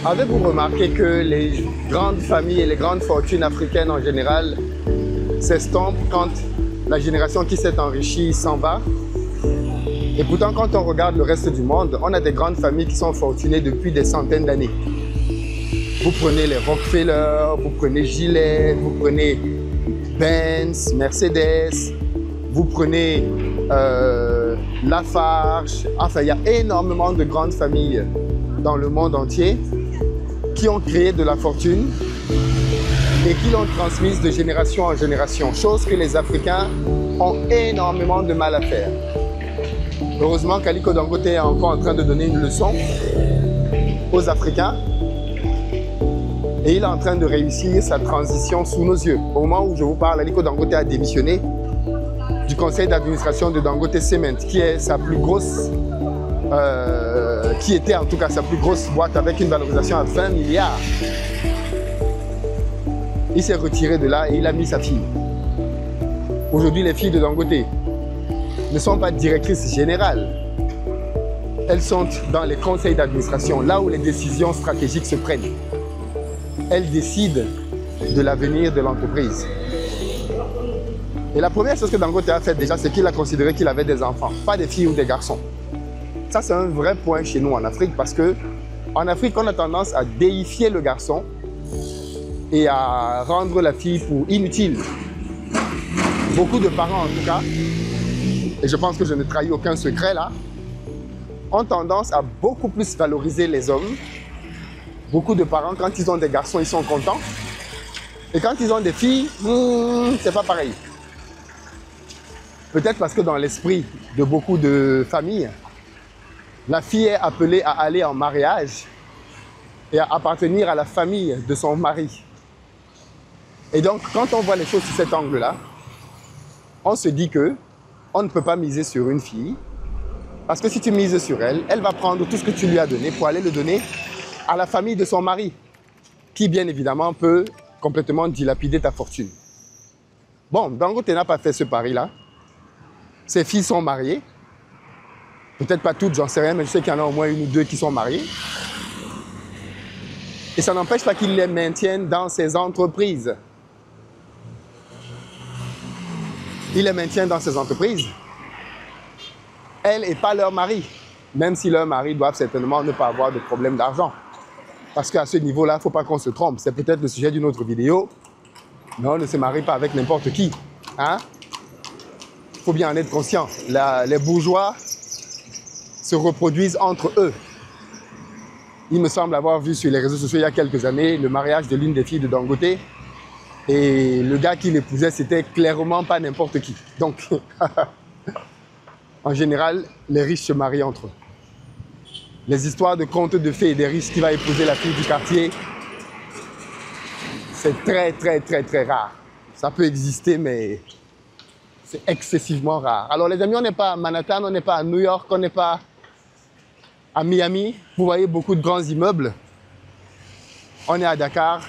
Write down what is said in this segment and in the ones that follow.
Avez-vous remarqué que les grandes familles et les grandes fortunes africaines en général s'estompent quand la génération qui s'est enrichie s'en va? Et pourtant, quand on regarde le reste du monde, on a des grandes familles qui sont fortunées depuis des centaines d'années. Vous prenez les Rockefeller, vous prenez Gillette, vous prenez Benz, Mercedes, vous prenez Lafarge. Enfin, il y a énormément de grandes familles dans le monde entier qui ont créé de la fortune et qui l'ont transmise de génération en génération, chose que les Africains ont énormément de mal à faire. Heureusement qu'Aliko Dangote est encore en train de donner une leçon aux Africains et il est en train de réussir sa transition sous nos yeux. Au moment où je vous parle, Aliko Dangote a démissionné du conseil d'administration de Dangote Cement, qui est sa plus grosse, qui était en tout cas sa plus grosse boîte avec une valorisation à 20 milliards. Il s'est retiré de là et il a mis sa fille. Aujourd'hui, les filles de Dangote ne sont pas directrices générales. Elles sont dans les conseils d'administration, là où les décisions stratégiques se prennent. Elles décident de l'avenir de l'entreprise. Et la première chose que Dangote a fait déjà, c'est qu'il a considéré qu'il avait des enfants, pas des filles ou des garçons. Ça, c'est un vrai point chez nous en Afrique parce que en Afrique, on a tendance à déifier le garçon et à rendre la fille pour inutile. Beaucoup de parents, en tout cas, et je pense que je ne trahis aucun secret là, ont tendance à beaucoup plus valoriser les hommes. Beaucoup de parents, quand ils ont des garçons, ils sont contents. Et quand ils ont des filles, c'est pas pareil. Peut-être parce que dans l'esprit de beaucoup de familles, la fille est appelée à aller en mariage et à appartenir à la famille de son mari. Et donc, quand on voit les choses sous cet angle-là, on se dit que on ne peut pas miser sur une fille parce que si tu mises sur elle, elle va prendre tout ce que tu lui as donné pour aller le donner à la famille de son mari, qui bien évidemment peut complètement dilapider ta fortune. Bon, Dangote n'a pas fait ce pari-là. Ses filles sont mariées. Peut-être pas toutes, j'en sais rien, mais je sais qu'il y en a au moins une ou deux qui sont mariées. Et ça n'empêche pas qu'il les maintienne dans ses entreprises. Il les maintient dans ses entreprises. Elle et pas leur mari. Même si leur mari doivent certainement ne pas avoir de problème d'argent. Parce qu'à ce niveau-là, il ne faut pas qu'on se trompe. C'est peut-être le sujet d'une autre vidéo. Mais on ne se marie pas avec n'importe qui. Hein? Il faut bien en être conscient. Les bourgeois se reproduisent entre eux. Il me semble avoir vu sur les réseaux sociaux il y a quelques années le mariage de l'une des filles de Dangote. Et le gars qui l'épousait, c'était clairement pas n'importe qui. Donc, en général, les riches se marient entre eux. Les histoires de contes de fées et des riches qui va épouser la fille du quartier, c'est très, très, très, très rare. Ça peut exister, mais c'est excessivement rare. Alors les amis, on n'est pas à Manhattan, on n'est pas à New York, on n'est pas à Miami. Vous voyez beaucoup de grands immeubles. On est à Dakar,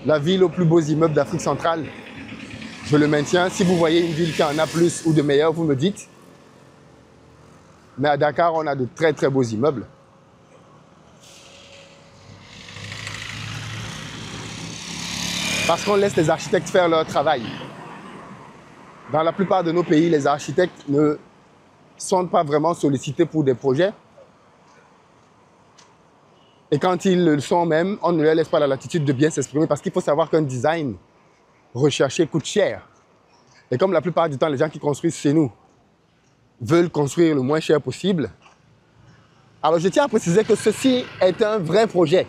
la ville aux plus beaux immeubles d'Afrique centrale. Je le maintiens. Si vous voyez une ville qui en a plus ou de meilleurs, vous me dites. Mais à Dakar, on a de très très beaux immeubles. Parce qu'on laisse les architectes faire leur travail. Dans la plupart de nos pays, les architectes ne sont pas vraiment sollicités pour des projets. Et quand ils le sont même, on ne leur laisse pas la latitude de bien s'exprimer parce qu'il faut savoir qu'un design recherché coûte cher. Et comme la plupart du temps, les gens qui construisent chez nous veulent construire le moins cher possible, alors je tiens à préciser que ceci est un vrai projet.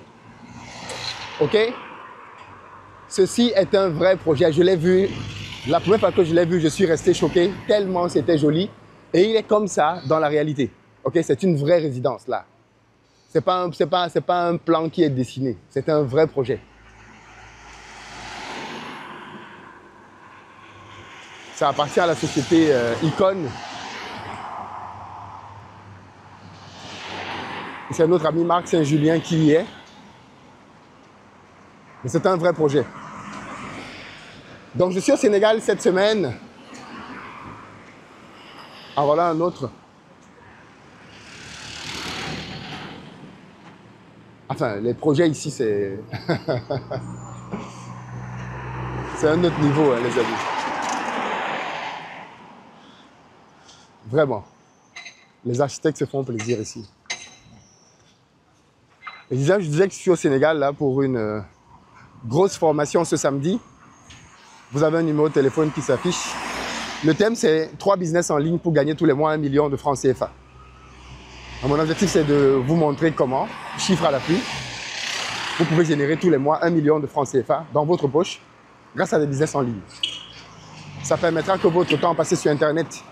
OK? Ceci est un vrai projet. Je l'ai vu, la première fois que je l'ai vu, je suis resté choqué tellement c'était joli. Et il est comme ça dans la réalité. OK? C'est une vraie résidence là. C'est pas un plan qui est dessiné. C'est un vrai projet. Ça appartient à la société Icon. C'est notre ami Marc Saint-Julien qui y est. Mais c'est un vrai projet. Donc je suis au Sénégal cette semaine. Ah voilà un autre. Enfin, les projets ici, c'est... c'est un autre niveau, hein, les amis. Vraiment. Les architectes se font plaisir ici. Et je disais que je suis au Sénégal là, pour une grosse formation ce samedi. Vous avez un numéro de téléphone qui s'affiche. Le thème, c'est 3 business en ligne pour gagner tous les mois 1 million de francs CFA. Mon objectif, c'est de vous montrer comment, chiffre à l'appui, vous pouvez générer tous les mois 1 million de francs CFA dans votre poche grâce à des business en ligne. Ça permettra que votre temps passé sur Internet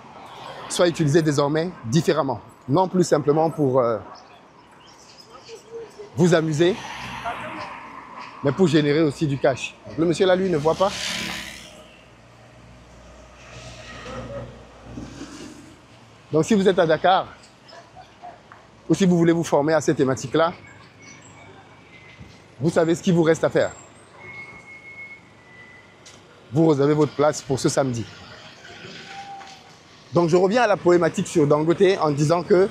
soit utilisé désormais différemment. Non plus simplement pour vous amuser, mais pour générer aussi du cash. Le monsieur là, lui, ne voit pas. Donc si vous êtes à Dakar, ou si vous voulez vous former à ces thématiques-là, vous savez ce qu'il vous reste à faire. Vous réservez votre place pour ce samedi. Donc je reviens à la problématique sur Dangote en disant que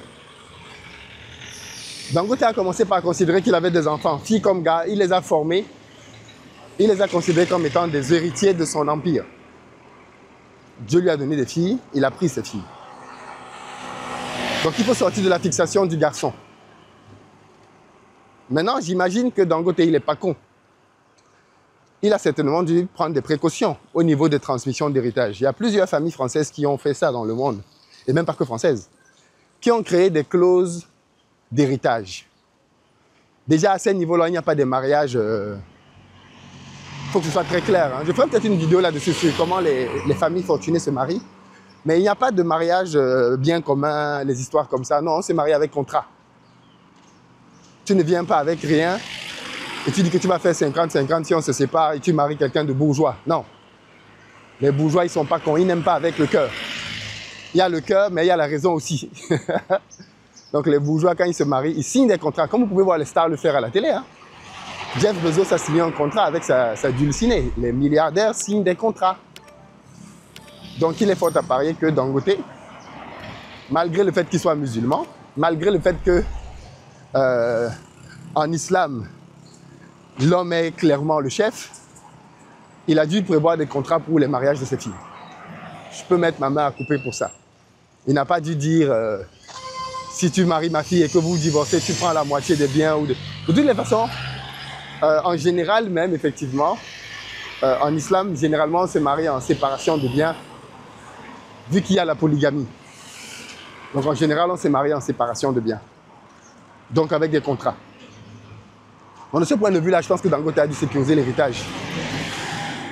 Dangote a commencé par considérer qu'il avait des enfants, filles comme gars, il les a formés, il les a considérés comme étant des héritiers de son empire. Dieu lui a donné des filles, il a pris ces filles. Donc il faut sortir de la fixation du garçon. Maintenant, j'imagine que Dangote, il n'est pas con. Il a certainement dû prendre des précautions au niveau des transmissions d'héritage. Il y a plusieurs familles françaises qui ont fait ça dans le monde, et même pas que françaises, qui ont créé des clauses d'héritage. Déjà à ce niveau-là, il n'y a pas de mariage. Il faut que ce soit très clair. Hein. Je ferai peut-être une vidéo là-dessus sur comment les familles fortunées se marient. Mais il n'y a pas de mariage bien commun, les histoires comme ça. Non, on s'est marié avec contrat. Tu ne viens pas avec rien et tu dis que tu vas faire 50-50 si on se sépare et tu maries quelqu'un de bourgeois. Non. Les bourgeois, ils ne sont pas cons, ils n'aiment pas avec le cœur. Il y a le cœur, mais il y a la raison aussi. Donc les bourgeois, quand ils se marient, ils signent des contrats. Comme vous pouvez voir les stars le faire à la télé. Hein. Jeff Bezos a signé un contrat avec sa dulcinée. Les milliardaires signent des contrats. Donc il est fort à parier que Dangote, malgré le fait qu'il soit musulman, malgré le fait que en islam, l'homme est clairement le chef, il a dû prévoir des contrats pour les mariages de ses filles. Je peux mettre ma main à couper pour ça. Il n'a pas dû dire si tu maries ma fille et que vous divorcez, tu prends la moitié des biens. De toutes les façons, en général même, effectivement, en islam, généralement, on se marie en séparation de biens, vu qu'il y a la polygamie. Donc en général, on s'est marié en séparation de biens. Donc avec des contrats. Bon, de ce point de vue-là, je pense que Dangote a dû sécuriser l'héritage.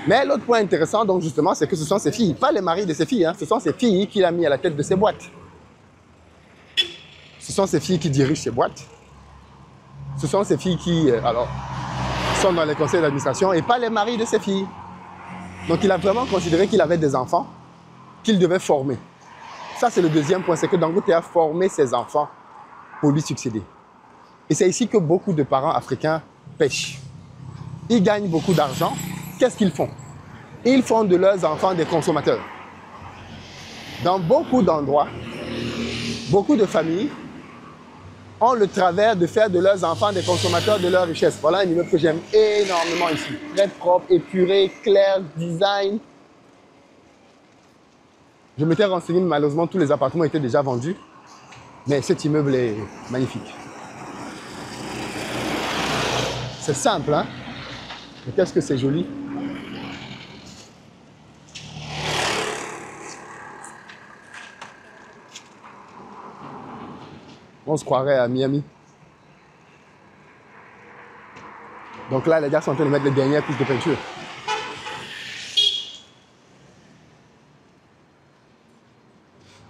Mais l'autre point intéressant, donc justement, c'est que ce sont ses filles, pas les maris de ses filles, hein, ce sont ses filles qu'il a mis à la tête de ses boîtes. Ce sont ses filles qui dirigent ses boîtes. Ce sont ses filles qui, sont dans les conseils d'administration et pas les maris de ses filles. Donc il a vraiment considéré qu'il avait des enfants qu'il devait former. Ça, c'est le deuxième point, c'est que Dangote a formé ses enfants pour lui succéder. Et c'est ici que beaucoup de parents africains pêchent. Ils gagnent beaucoup d'argent. Qu'est-ce qu'ils font? Ils font de leurs enfants des consommateurs. Dans beaucoup d'endroits, beaucoup de familles ont le travers de faire de leurs enfants des consommateurs de leur richesse. Voilà un immeuble que j'aime énormément ici. Très propre, épuré, clair, design. Je m'étais renseigné, malheureusement, tous les appartements étaient déjà vendus. Mais cet immeuble est magnifique. C'est simple, hein? Mais qu'est-ce que c'est joli. On se croirait à Miami. Donc là, les gars sont en train de mettre les dernières couches de peinture.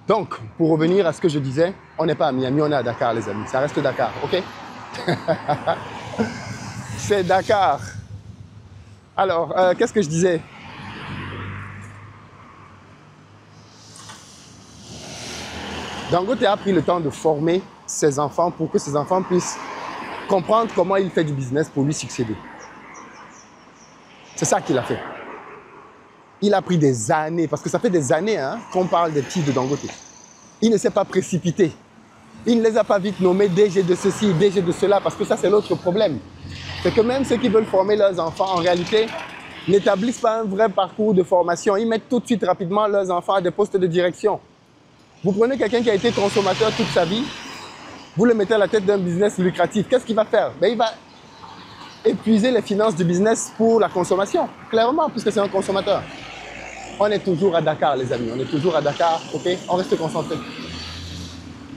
Donc, pour revenir à ce que je disais, on n'est pas à Miami, on est à Dakar, les amis. Ça reste Dakar, ok? C'est Dakar. Alors, qu'est-ce que je disais? Dangote a pris le temps de former ses enfants pour que ses enfants puissent comprendre comment il fait du business pour lui succéder. C'est ça qu'il a fait. Il a pris des années, parce que ça fait des années hein, qu'on parle des petits de Dangote. Il ne s'est pas précipité. Il ne les a pas vite nommés DG de ceci, DG de cela, parce que ça, c'est l'autre problème. C'est que même ceux qui veulent former leurs enfants, en réalité, n'établissent pas un vrai parcours de formation. Ils mettent tout de suite rapidement leurs enfants à des postes de direction. Vous prenez quelqu'un qui a été consommateur toute sa vie, vous le mettez à la tête d'un business lucratif. Qu'est-ce qu'il va faire? Ben, il va épuiser les finances du business pour la consommation, clairement, puisque c'est un consommateur. On est toujours à Dakar, les amis. On est toujours à Dakar, ok? On reste concentré.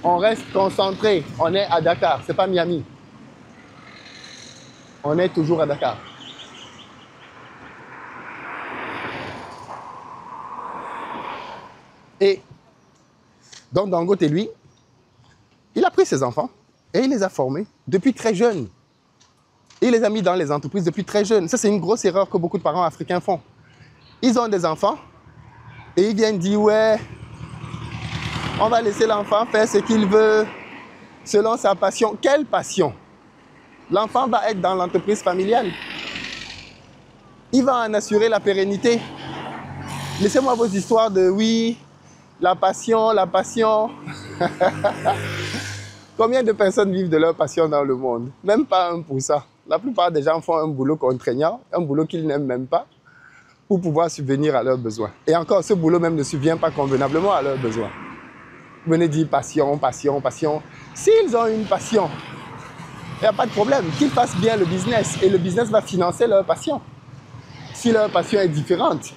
On reste concentré. On est à Dakar, c'est pas Miami. On est toujours à Dakar. Et donc Dangote, lui, il a pris ses enfants et il les a formés depuis très jeunes. Il les a mis dans les entreprises depuis très jeunes. Ça, c'est une grosse erreur que beaucoup de parents africains font. Ils ont des enfants et ils viennent dire, ouais, on va laisser l'enfant faire ce qu'il veut selon sa passion. Quelle passion? L'enfant va être dans l'entreprise familiale. Il va en assurer la pérennité. Laissez-moi vos histoires de oui, la passion, la passion. Combien de personnes vivent de leur passion dans le monde? Même pas 1%. La plupart des gens font un boulot contraignant, un boulot qu'ils n'aiment même pas, pour pouvoir subvenir à leurs besoins. Et encore, ce boulot même ne subvient pas convenablement à leurs besoins. Vous venez dire passion, passion, passion. S'ils ont une passion, il n'y a pas de problème. Qu'ils fassent bien le business et le business va financer leur passion. Si leur passion est différente,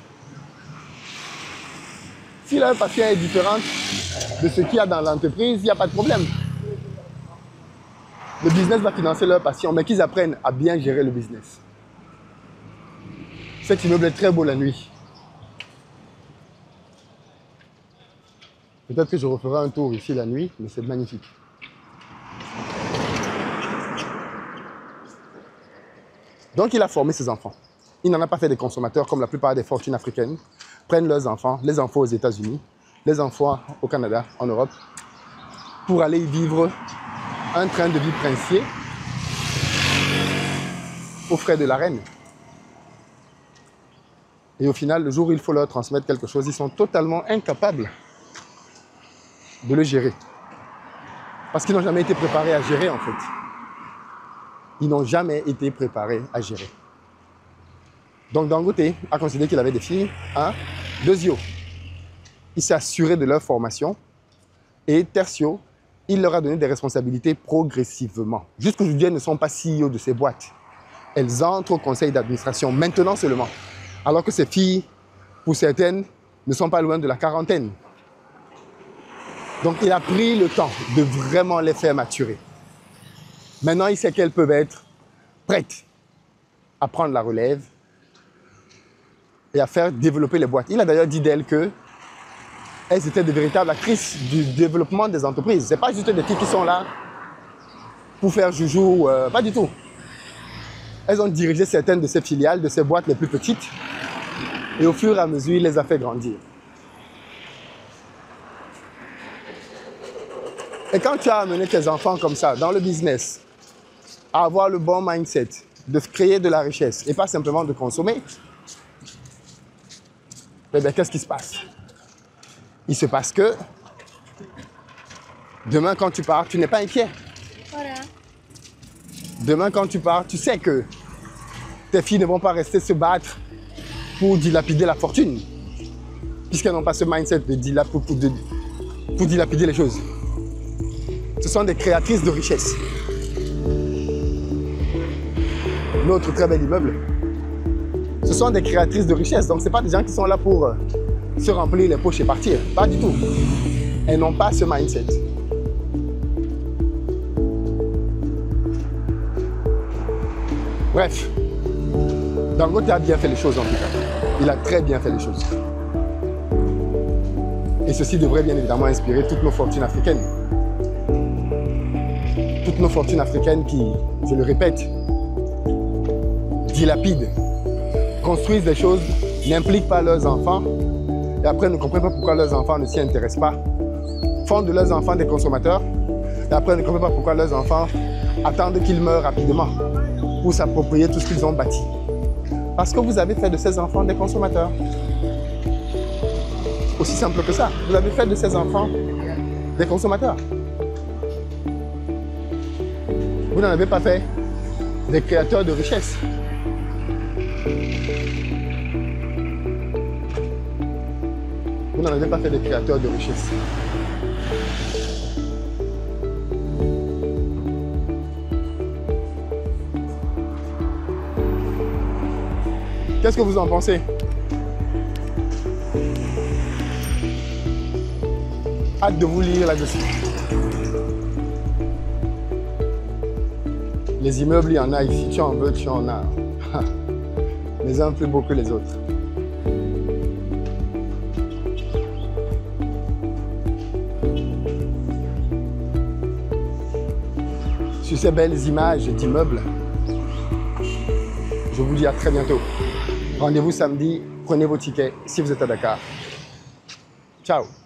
de ce qu'il y a dans l'entreprise, il n'y a pas de problème. Le business va financer leur passion, mais qu'ils apprennent à bien gérer le business. Cet immeuble est très beau la nuit. Peut-être que je referai un tour ici la nuit, mais c'est magnifique. Donc il a formé ses enfants. Il n'en a pas fait des consommateurs comme la plupart des fortunes africaines. Prennent leurs enfants, les envoient aux États-Unis, les envoient au Canada, en Europe, pour aller y vivre un train de vie princier aux frais de la reine. Et au final, le jour où il faut leur transmettre quelque chose, ils sont totalement incapables de le gérer. Parce qu'ils n'ont jamais été préparés à gérer, en fait. Ils n'ont jamais été préparés à gérer. Donc Dangote a considéré qu'il avait des filles. Un. Deuxio, il s'est assuré de leur formation. Et tertio, il leur a donné des responsabilités progressivement. Jusqu'aujourd'hui, elles ne sont pas CEO de ces boîtes. Elles entrent au conseil d'administration maintenant seulement. Alors que ces filles, pour certaines, ne sont pas loin de la quarantaine. Donc il a pris le temps de vraiment les faire maturer. Maintenant, il sait qu'elles peuvent être prêtes à prendre la relève et à faire développer les boîtes. Il a d'ailleurs dit d'elles qu'elles étaient de véritables actrices du développement des entreprises. Ce n'est pas juste des filles qui sont là pour faire joujou, pas du tout. Elles ont dirigé certaines de ces filiales, de ces boîtes les plus petites, et au fur et à mesure, il les a fait grandir. Et quand tu as amené tes enfants comme ça, dans le business, à avoir le bon mindset, de créer de la richesse, et pas simplement de consommer, eh bien, qu'est-ce qui se passe? Il se passe que, demain quand tu pars, tu n'es pas inquiet. Voilà. Demain quand tu pars, tu sais que tes filles ne vont pas rester se battre pour dilapider la fortune, puisqu'elles n'ont pas ce mindset pour dilapider les choses. Ce sont des créatrices de richesse. Notre très bel immeuble, ce sont des créatrices de richesse. Donc, ce ne sont pas des gens qui sont là pour se remplir les poches et partir. Pas du tout. Elles n'ont pas ce mindset. Bref, Dangote a bien fait les choses en tout cas. Il a très bien fait les choses. Et ceci devrait bien évidemment inspirer toutes nos fortunes africaines. Toutes nos fortunes africaines qui, je le répète, dilapident, construisent des choses, n'impliquent pas leurs enfants et après ne comprennent pas pourquoi leurs enfants ne s'y intéressent pas, font de leurs enfants des consommateurs et après ne comprennent pas pourquoi leurs enfants attendent qu'ils meurent rapidement pour s'approprier tout ce qu'ils ont bâti. Parce que vous avez fait de ces enfants des consommateurs. Aussi simple que ça. Vous avez fait de ces enfants des consommateurs. Vous n'en avez pas fait des créateurs de richesse. Vous n'en avez pas fait des créateurs de richesse. Qu'est-ce que vous en pensez? Hâte de vous lire là-dessus. Les immeubles, il y en a ici, tu en veux, tu en as. Les uns plus beaux que les autres. Sur ces belles images d'immeubles, je vous dis à très bientôt. Rendez-vous samedi, prenez vos tickets si vous êtes à Dakar. Ciao!